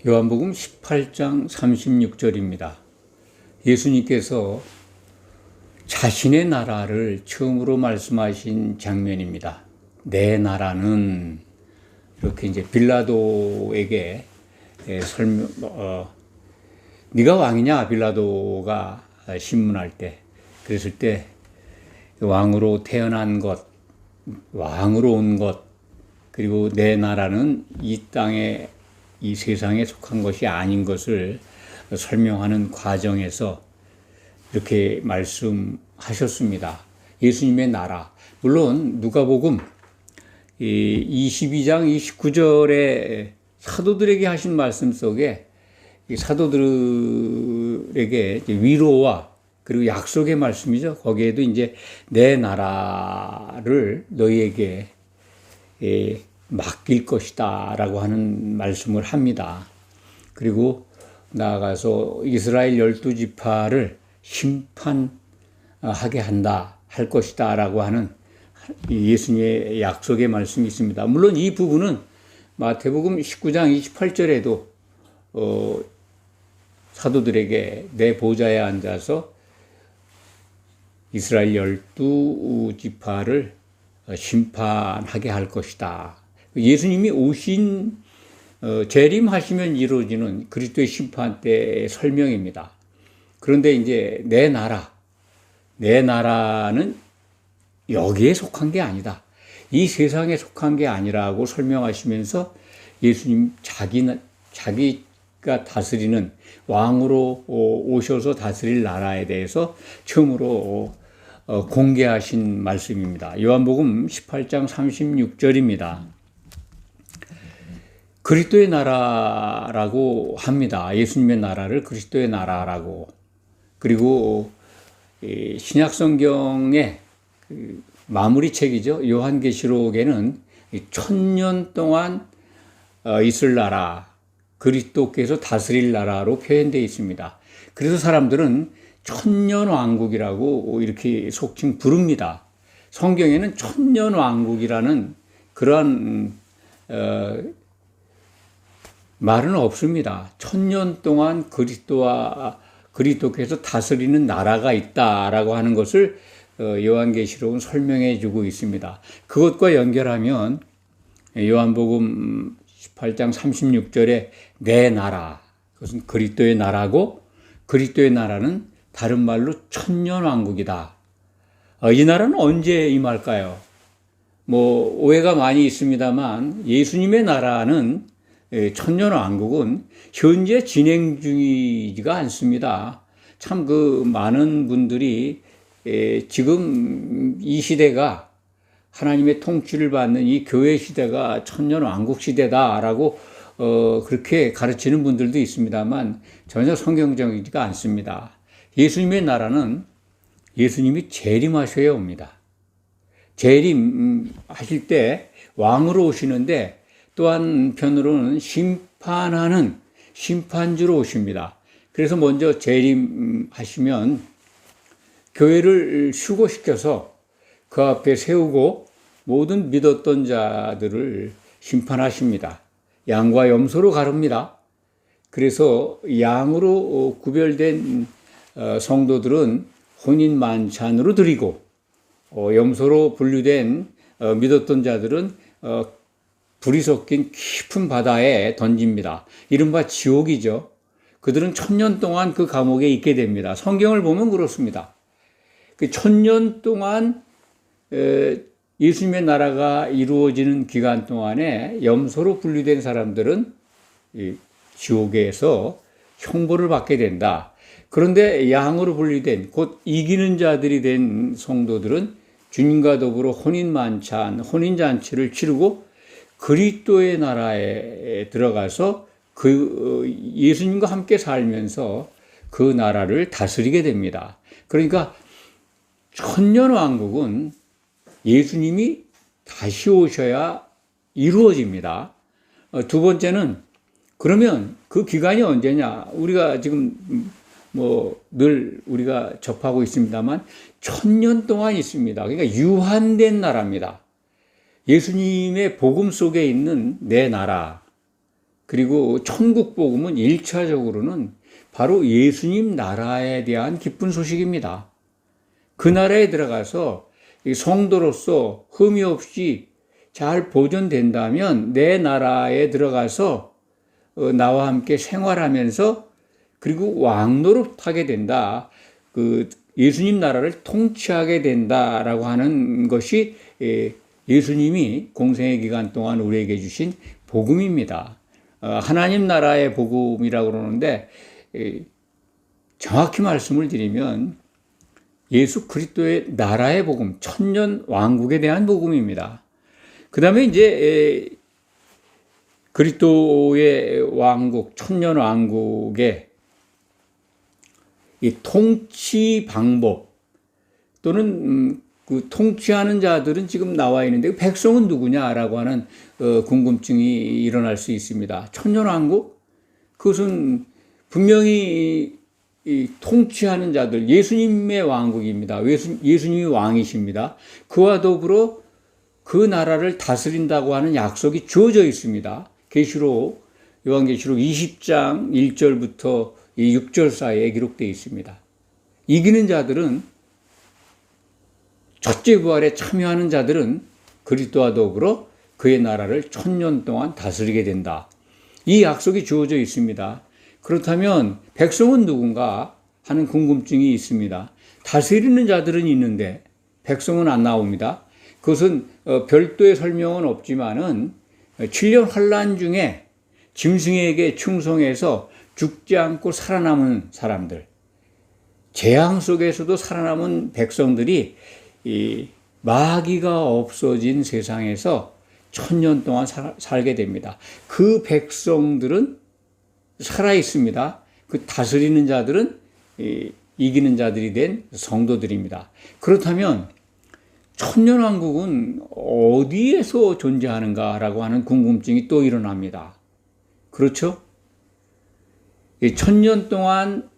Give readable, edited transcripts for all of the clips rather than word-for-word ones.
요한복음 18장 36절입니다. 예수님께서 자신의 나라를 처음으로 말씀하신 장면입니다. 내 나라는 이렇게 이제 빌라도에게 네가 왕이냐? 빌라도가 신문할 때 그랬을 때 왕으로 태어난 것, 왕으로 온 것, 그리고 내 나라는 이 땅에 이 세상에 속한 것이 아닌 것을 설명하는 과정에서 이렇게 말씀하셨습니다. 예수님의 나라. 물론 누가복음 22장 29절에 사도들에게 하신 말씀 속에 사도들에게 위로와 그리고 약속의 말씀이죠. 거기에도 이제 내 나라를 너희에게 맡길 것이다 라고 하는 말씀을 합니다. 그리고 나아가서 이스라엘 12지파를 심판하게 할 것이다 라고 하는 예수님의 약속의 말씀이 있습니다. 물론 이 부분은 마태복음 19장 28절에도 사도들에게 내 보좌에 앉아서 이스라엘 12지파를 심판하게 할 것이다. 예수님이 오신 재림하시면 이루어지는 그리스도의 심판 때의 설명입니다. 그런데 이제 내 나라는 여기에 속한 게 아니다. 이 세상에 속한 게 아니라고 설명하시면서 예수님 자기가 다스리는 왕으로 오셔서 다스릴 나라에 대해서 처음으로 공개하신 말씀입니다. 요한복음 18장 36절입니다. 그리스도의 나라라고 합니다. 예수님의 나라를 그리스도의 나라라고. 그리고 신약 성경의 마무리 책이죠. 요한계시록에는 1000년 동안 있을 나라, 그리스도께서 다스릴 나라로 표현되어 있습니다. 그래서 사람들은 천년왕국이라고 이렇게 속칭 부릅니다. 성경에는 천년왕국이라는 그러한 말은 없습니다. 1000년 동안 그리스도께서 다스리는 나라가 있다라고 하는 것을 요한계시록은 설명해 주고 있습니다. 그것과 연결하면 요한복음 18장 36절에 내 나라, 그것은 그리스도의 나라고 그리스도의 나라는 다른 말로 천년왕국이다. 이 나라는 언제 임할까요? 오해가 많이 있습니다만 예수님의 나라는 천년왕국은 현재 진행 중이지가 않습니다. 참 많은 분들이 지금 이 시대가 하나님의 통치를 받는 이 교회 시대가 천년왕국 시대다라고 그렇게 가르치는 분들도 있습니다만 전혀 성경적이지가 않습니다. 예수님의 나라는 예수님이 재림하셔야 옵니다. 재림하실 때 왕으로 오시는데 또 한편으로는 심판하는 심판주로 오십니다. 그래서 먼저 재림하시면 교회를 휴거시켜서 그 앞에 세우고 모든 믿었던 자들을 심판하십니다. 양과 염소로 가릅니다. 그래서 양으로 구별된 성도들은 혼인 만찬으로 드리고 염소로 분류된 믿었던 자들은 불이 섞인 깊은 바다에 던집니다. 이른바 지옥이죠. 그들은 1000년 동안 그 감옥에 있게 됩니다. 성경을 보면 그렇습니다. 그 1000년 동안 예수님의 나라가 이루어지는 기간 동안에 염소로 분류된 사람들은 지옥에서 형벌을 받게 된다. 그런데 양으로 분류된 곧 이기는 자들이 된 성도들은 주님과 더불어 혼인만찬, 혼인잔치를 치르고 그리스도의 나라에 들어가서 예수님과 함께 살면서 그 나라를 다스리게 됩니다. 그러니까 천년왕국은 예수님이 다시 오셔야 이루어집니다. 두 번째는 그러면 그 기간이 언제냐? 우리가 지금 늘 우리가 접하고 있습니다만 1000년 동안 있습니다. 그러니까 유한된 나라입니다. 예수님의 복음 속에 있는 내 나라, 그리고 천국 복음은 1차적으로는 바로 예수님 나라에 대한 기쁜 소식입니다. 그 나라에 들어가서 성도로서 흠이 없이 잘 보존된다면 내 나라에 들어가서 나와 함께 생활하면서 그리고 왕노릇하게 된다. 그 예수님 나라를 통치하게 된다라고 하는 것이 예수님이 공생의 기간 동안 우리에게 주신 복음입니다. 하나님 나라의 복음이라고 그러는데 정확히 말씀을 드리면 예수 그리스도의 나라의 복음, 천년 왕국에 대한 복음입니다. 그 다음에 이제 그리스도의 왕국, 천년 왕국의 이 통치 방법 또는 그 통치하는 자들은 지금 나와 있는데 백성은 누구냐라고 하는 궁금증이 일어날 수 있습니다. 천년 왕국? 그것은 분명히 이 통치하는 자들, 예수님의 왕국입니다. 예수님이 왕이십니다. 그와 더불어 그 나라를 다스린다고 하는 약속이 주어져 있습니다. 요한계시록 20장 1절부터 6절 사이에 기록되어 있습니다. 이기는 자들은, 첫째 부활에 참여하는 자들은 그리스도와 더불어 그의 나라를 1000년 동안 다스리게 된다. 이 약속이 주어져 있습니다. 그렇다면 백성은 누군가 하는 궁금증이 있습니다. 다스리는 자들은 있는데 백성은 안 나옵니다. 그것은 별도의 설명은 없지만은 7년 환란 중에 짐승에게 충성해서 죽지 않고 살아남은 사람들, 재앙 속에서도 살아남은 백성들이 이 마귀가 없어진 세상에서 1000년 동안 살게 됩니다. 그 백성들은 살아 있습니다. 그 다스리는 자들은 이기는 자들이 된 성도들입니다. 그렇다면 천년왕국은 어디에서 존재하는가라고 하는 궁금증이 또 일어납니다. 그렇죠? 1000년 동안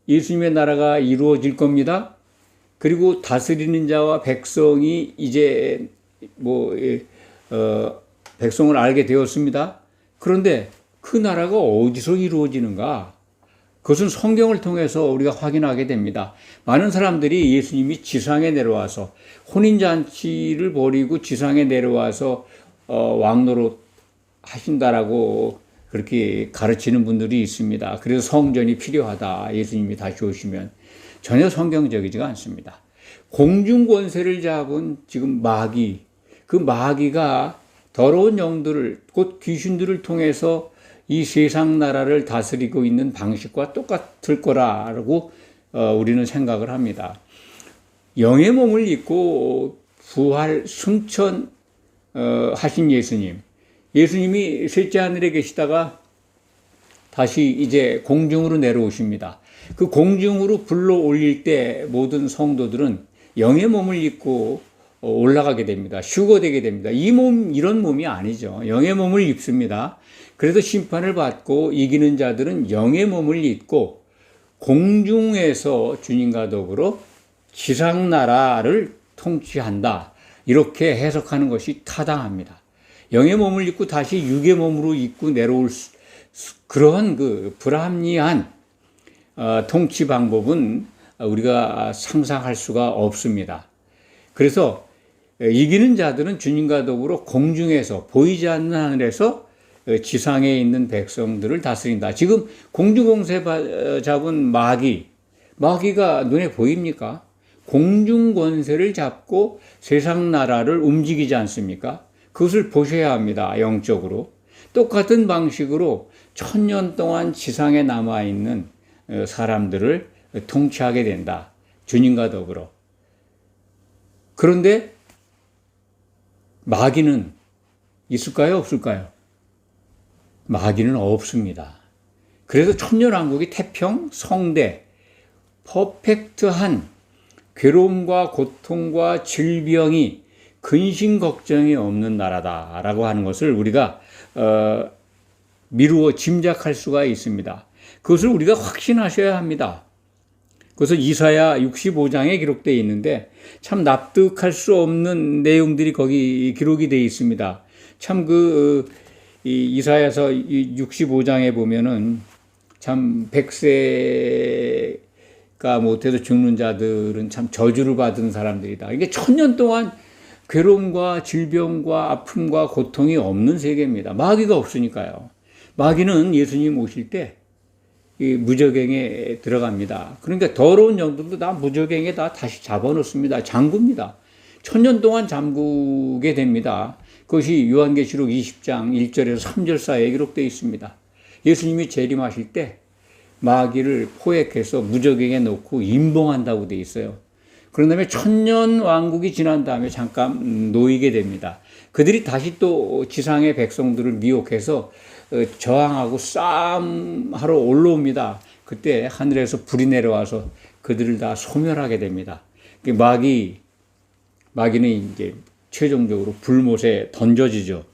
예수님의 나라가 이루어질 겁니다. 그리고 다스리는 자와 백성이 이제 백성을 알게 되었습니다. 그런데 그 나라가 어디서 이루어지는가? 그것은 성경을 통해서 우리가 확인하게 됩니다. 많은 사람들이 예수님이 지상에 내려와서 혼인잔치를 벌이고 지상에 내려와서 왕노릇 하신다라고 그렇게 가르치는 분들이 있습니다. 그래서 성전이 필요하다. 예수님이 다시 오시면. 전혀 성경적이지가 않습니다. 공중 권세를 잡은 지금 마귀, 그 마귀가 더러운 영들을, 곧 귀신들을 통해서 이 세상 나라를 다스리고 있는 방식과 똑같을 거라고 우리는 생각을 합니다. 영의 몸을 입고 부활 승천 하신 예수님이 셋째 하늘에 계시다가 다시 이제 공중으로 내려오십니다. 그 공중으로 불러 올릴 때 모든 성도들은 영의 몸을 입고 올라가게 됩니다. 휴거되게 됩니다. 이런 몸이 아니죠. 영의 몸을 입습니다. 그래서 심판을 받고 이기는 자들은 영의 몸을 입고 공중에서 주님과 더불어 지상 나라를 통치한다. 이렇게 해석하는 것이 타당합니다. 영의 몸을 입고 다시 육의 몸으로 입고 내려올 그런 그 불합리한 통치 방법은 우리가 상상할 수가 없습니다. 그래서 이기는 자들은 주님과 더불어 공중에서 보이지 않는 하늘에서 지상에 있는 백성들을 다스린다. 지금 공중공세 잡은 마귀가 눈에 보입니까? 공중권세를 잡고 세상 나라를 움직이지 않습니까? 그것을 보셔야 합니다. 영적으로. 똑같은 방식으로 1000년 동안 지상에 남아있는 사람들을 통치하게 된다. 주님과 더불어. 그런데 마귀는 있을까요? 없을까요? 마귀는 없습니다. 그래서 천년왕국이 태평, 성대, 퍼펙트한 괴로움과 고통과 질병이 근심 걱정이 없는 나라다라고 하는 것을 우리가 미루어 짐작할 수가 있습니다. 그것을 우리가 확신하셔야 합니다. 그것은 이사야 65장에 기록되어 있는데 참 납득할 수 없는 내용들이 거기 기록이 되어 있습니다. 참 이 이사야서 65장에 보면은 참 100세가 못해도 죽는 자들은 참 저주를 받은 사람들이다. 이게 1000년 동안 괴로움과 질병과 아픔과 고통이 없는 세계입니다. 마귀가 없으니까요. 마귀는 예수님 오실 때 이 무저갱에 들어갑니다. 그러니까 더러운 영들도 다 무저갱에 다 다시 잡아놓습니다. 잠굽니다. 1000년 동안 잠그게 됩니다. 그것이 요한계시록 20장 1절에서 3절 사이에 기록되어 있습니다. 예수님이 재림하실 때 마귀를 포획해서 무저갱에 놓고 임봉한다고 되어 있어요. 그런 다음에 1000년 왕국이 지난 다음에 잠깐 놓이게 됩니다. 그들이 다시 또 지상의 백성들을 미혹해서 저항하고 싸움하러 올라옵니다. 그때 하늘에서 불이 내려와서 그들을 다 소멸하게 됩니다. 마귀는 이제 최종적으로 불못에 던져지죠.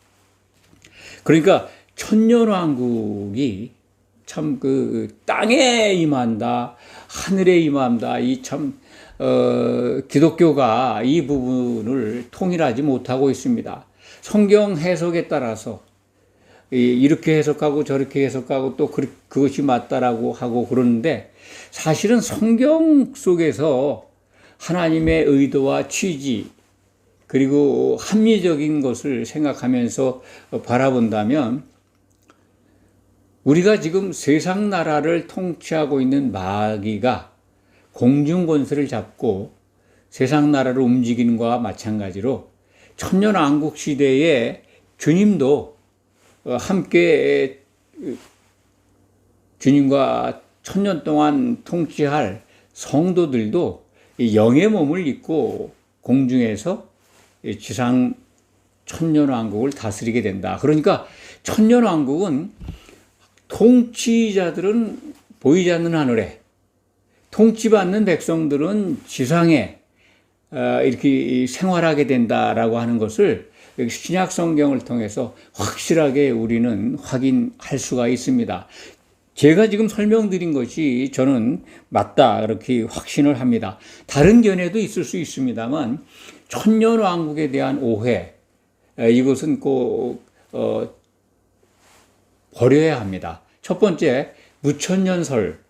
그러니까 천년왕국이 참 그 땅에 임한다, 하늘에 임한다, 이 참 기독교가 이 부분을 통일하지 못하고 있습니다. 성경 해석에 따라서 이렇게 해석하고 저렇게 해석하고 또 그것이 맞다라고 하고 그러는데 사실은 성경 속에서 하나님의 의도와 취지 그리고 합리적인 것을 생각하면서 바라본다면 우리가 지금 세상 나라를 통치하고 있는 마귀가 공중권세를 잡고 세상 나라를 움직이는 것과 마찬가지로 천년왕국 시대에 주님도 함께 주님과 천년 동안 통치할 성도들도 영의 몸을 입고 공중에서 지상 천년왕국을 다스리게 된다. 그러니까 천년왕국은 통치자들은 보이지 않는 하늘에, 통치받는 백성들은 지상에 이렇게 생활하게 된다라고 하는 것을 신약 성경을 통해서 확실하게 우리는 확인할 수가 있습니다. 제가 지금 설명드린 것이 저는 맞다 그렇게 확신을 합니다. 다른 견해도 있을 수 있습니다만 천년왕국에 대한 오해 이것은 꼭 버려야 합니다. 첫 번째, 무천년설,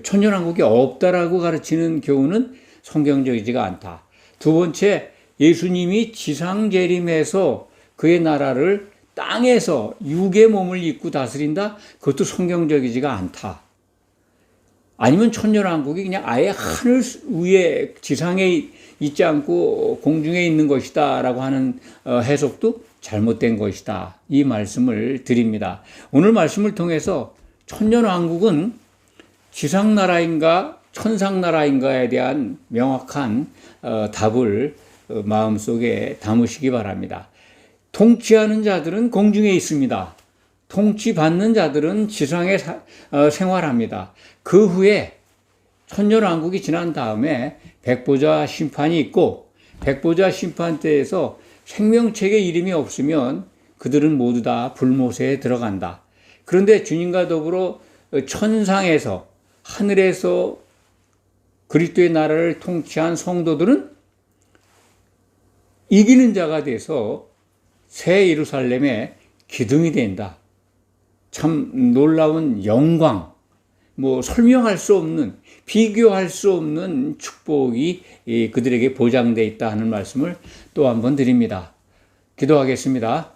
천년왕국이 없다라고 가르치는 교훈은 성경적이지가 않다. 두 번째, 예수님이 지상재림해서 그의 나라를 땅에서 육의 몸을 입고 다스린다? 그것도 성경적이지가 않다. 아니면 천년왕국이 그냥 아예 하늘 위에 지상에 있지 않고 공중에 있는 것이다 라고 하는 해석도 잘못된 것이다. 이 말씀을 드립니다. 오늘 말씀을 통해서 천년왕국은 지상나라인가 천상나라인가에 대한 명확한 답을 마음속에 담으시기 바랍니다. 통치하는 자들은 공중에 있습니다. 통치받는 자들은 지상에 생활합니다. 그 후에 천년왕국이 지난 다음에 백보자 심판이 있고 백보자 심판 때에서 생명책에 이름이 없으면 그들은 모두 다 불못에 들어간다. 그런데 주님과 더불어 천상에서 하늘에서 그리스도의 나라를 통치한 성도들은 이기는 자가 돼서 새 예루살렘의 기둥이 된다. 참 놀라운 영광, 설명할 수 없는, 비교할 수 없는 축복이 그들에게 보장되어 있다 하는 말씀을 또 한 번 드립니다. 기도하겠습니다.